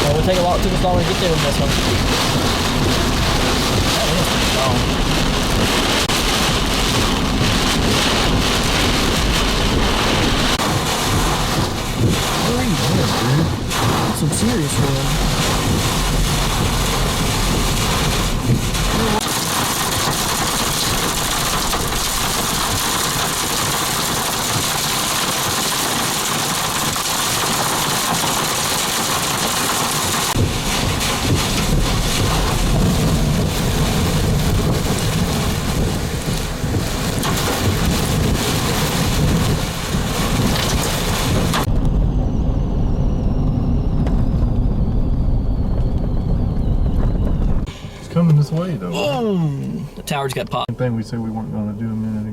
It took us long to get there in this one. That is pretty long. Where are you going, dude? That's some serious one. Coming this way though. Boom! The towers got popped. Same thing we said we weren't going to do a minute